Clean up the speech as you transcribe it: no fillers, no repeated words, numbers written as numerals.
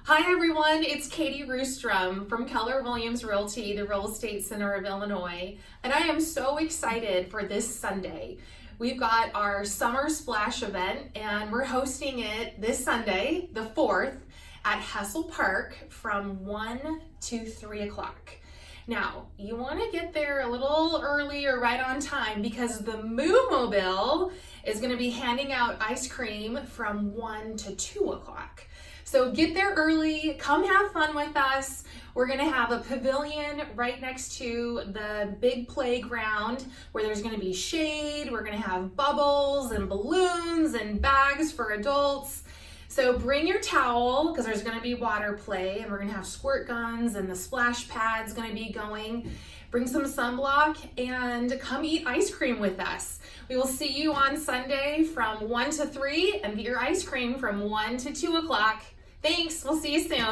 Hi everyone, it's Katie Roostrom from Keller Williams Realty, the Real Estate Center of Illinois, and I am so excited for this Sunday. We've got our Summer Splash event and we're hosting it this Sunday, the 4th, at Hessel Park from 1 to 3 o'clock. Now, you want to get there a little early or right on time because the Moo Mobile is going to be handing out ice cream from 1 to 2 o'clock. So get there early, come have fun with us. We're gonna have a pavilion right next to the big playground where there's gonna be shade. We're gonna have bubbles and balloons and bags for adults. So bring your towel because there's gonna be water play and we're gonna have squirt guns and the splash pad's gonna be going. Bring some sunblock and come eat ice cream with us. We will see you on Sunday from 1 to 3 and get your ice cream from 1 to 2 o'clock. Thanks, we'll see you soon.